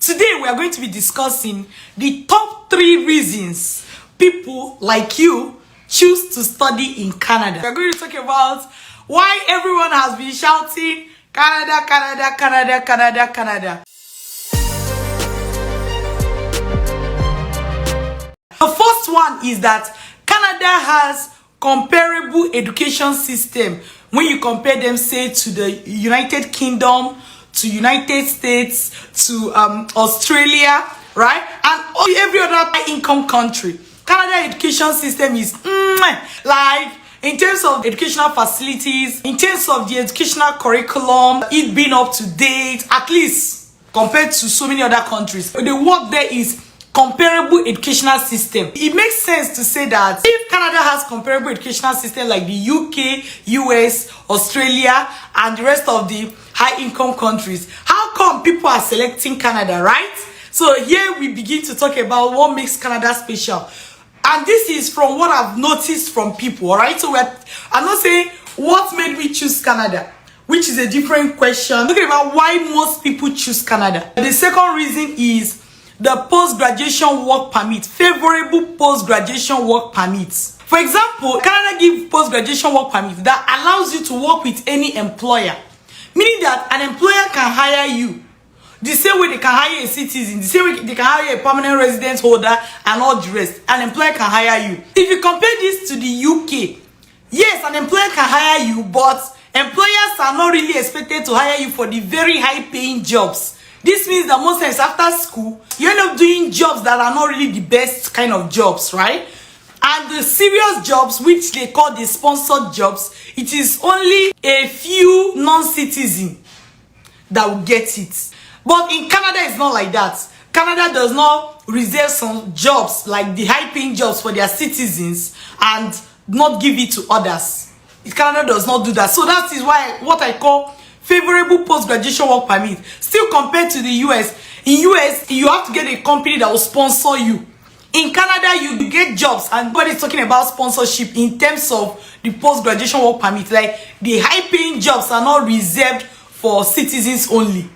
Today we are going to be discussing the top 3 reasons people like you choose to study in Canada. We are going to talk about why everyone has been shouting Canada, Canada, Canada, Canada, Canada. The first one is that Canada has comparable education system when you compare them, say, to the United Kingdom, to United States, to Australia, right? And every other high-income country. Canada education system is like, in terms of educational facilities, in terms of the educational curriculum, it being up to date, at least compared to so many other countries. The work there is comparable educational system. It makes sense to say that if Canada has comparable educational system like the UK, US, Australia, and the rest of the high-income countries, how come people are selecting Canada, right? So here we begin to talk about what makes Canada special. And this is from what I've noticed from people, all right? So I'm not saying what made me choose Canada, which is a different question. I'm talking about why most people choose Canada. The second reason is the post-graduation work permit, favorable post-graduation work permits. For example, Canada gives post-graduation work permit that allows you to work with any employer, meaning that an employer can hire you the same way they can hire a citizen, the same way they can hire a permanent residence holder and all the rest. An employer can hire you. If you compare this to the UK, yes, an employer can hire you, but employers are not really expected to hire you for the very high-paying jobs. This means that most times after school, you end up doing jobs that are not really the best kind of jobs, right? And the serious jobs, which they call the sponsored jobs, it is only a few non-citizens that will get it. But in Canada, it's not like that. Canada does not reserve some jobs, like the high-paying jobs, for their citizens and not give it to others. Canada does not do that. So that is why what I call favorable post-graduation work permit. Still compared to the US, in US, you have to get a company that will sponsor you. In Canada, you get jobs, and nobody's talking about sponsorship in terms of the post-graduation work permit. Like, the high-paying jobs are not reserved for citizens only.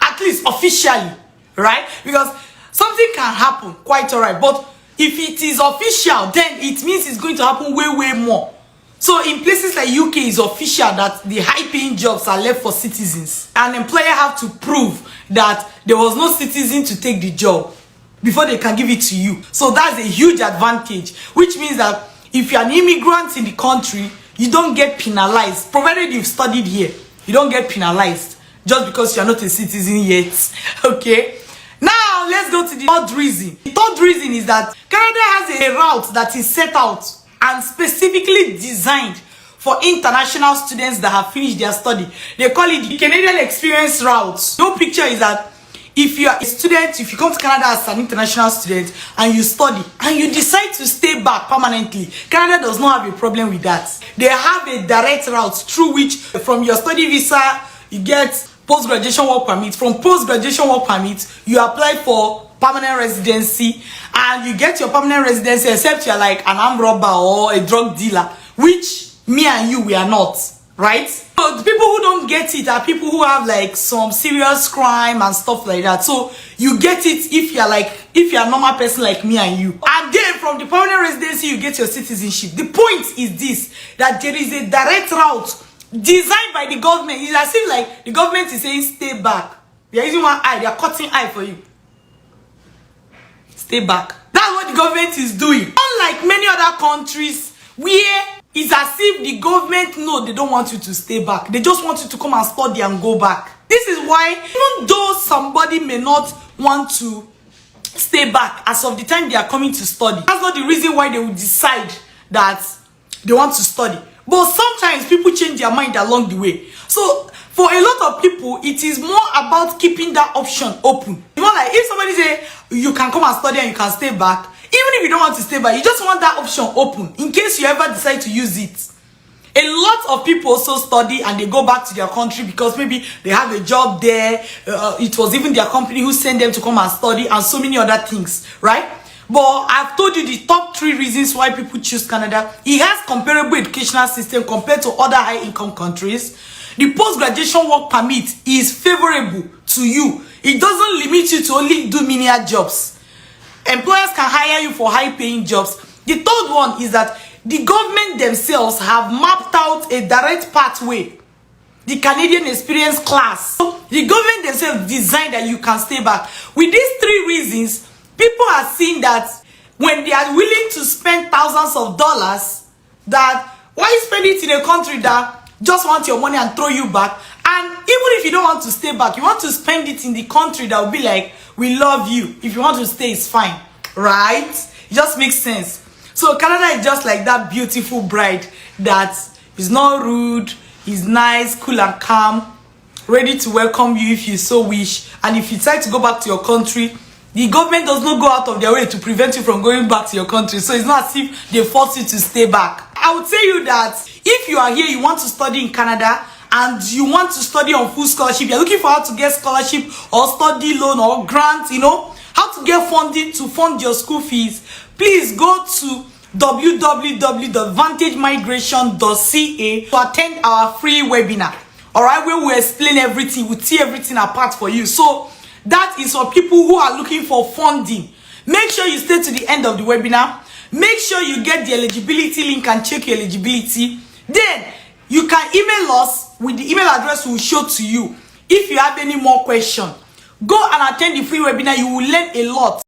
At least officially, right? Because something can happen, quite alright. But if it is official, then it means it's going to happen way more. So in places like UK, it's official that the high-paying jobs are left for citizens. An employer have to prove that there was no citizen to take the job before they can give it to you. So that's a huge advantage, which means that if you're an immigrant in the country, you don't get penalized. Provided you've studied here, you don't get penalized just because you're not a citizen yet. Okay? Now, let's go to the third reason. The third reason is that Canada has a route that is set out and specifically designed for international students that have finished their study. They call it the Canadian Experience Route. No picture is that if you are a student, if you come to Canada as an international student and you study and you decide to stay back permanently, Canada does not have a problem with that. They have a direct route through which from your study visa, you get post-graduation work permit. From post-graduation work permit, you apply for permanent residency and you get your permanent residency, except you're like an armed robber or a drug dealer, which me and you, we are not, right? So the people who don't get it are people who have like some serious crime and stuff like that. So you get it if you're a normal person like me and you. And then from the permanent residency, you get your citizenship. The point is this, that there is a direct route designed by the government. It's as if like the government is saying stay back. They are using one eye, they are cutting eye for you. Stay back. That's what the government is doing. Unlike many other countries where it's as if the government know they don't want you to stay back. They just want you to come and study and go back. This is why, even though somebody may not want to stay back as of the time they are coming to study, that's not the reason why they will decide that they want to study. But sometimes people change their mind along the way. So for a lot of people, it is more about keeping that option open. You know, like if somebody say you can come and study and you can stay back, even if you don't want to stay back, you just want that option open in case you ever decide to use it. A lot of people also study and they go back to their country because maybe they have a job there. It was even their company who sent them to come and study and so many other things, right? But I've told you the top 3 reasons why people choose Canada. It has comparable educational system compared to other high-income countries. The post-graduation work permit is favorable to you. It doesn't limit you to only do menial jobs. Employers can hire you for high-paying jobs. The third one is that the government themselves have mapped out a direct pathway, the Canadian Experience class. So the government themselves designed that you can stay back. With these three reasons, people are seeing that when they are willing to spend thousands of dollars, that why you spend it in a country that just want your money and throw you back? And even if you don't want to stay back, you want to spend it in the country that will be like, we love you. If you want to stay, it's fine, right? It just makes sense. So Canada is just like that beautiful bride that is not rude, is nice, cool and calm, ready to welcome you if you so wish. And if you decide to go back to your country, the government does not go out of their way to prevent you from going back to your country. So it's not as if they force you to stay back. I would tell you that if you are here, you want to study in Canada, and you want to study on full scholarship, you're looking for how to get scholarship or study loan or grant, you know, how to get funding to fund your school fees, please go to www.vantagemigration.ca to attend our free webinar, all right, where we explain everything, we tear everything apart for you. So that is for people who are looking for funding. Make sure you stay to the end of the webinar. Make sure you get the eligibility link and check your eligibility. Then you can email us with the email address we will show to you. If you have any more questions, go and attend the free webinar. You will learn a lot.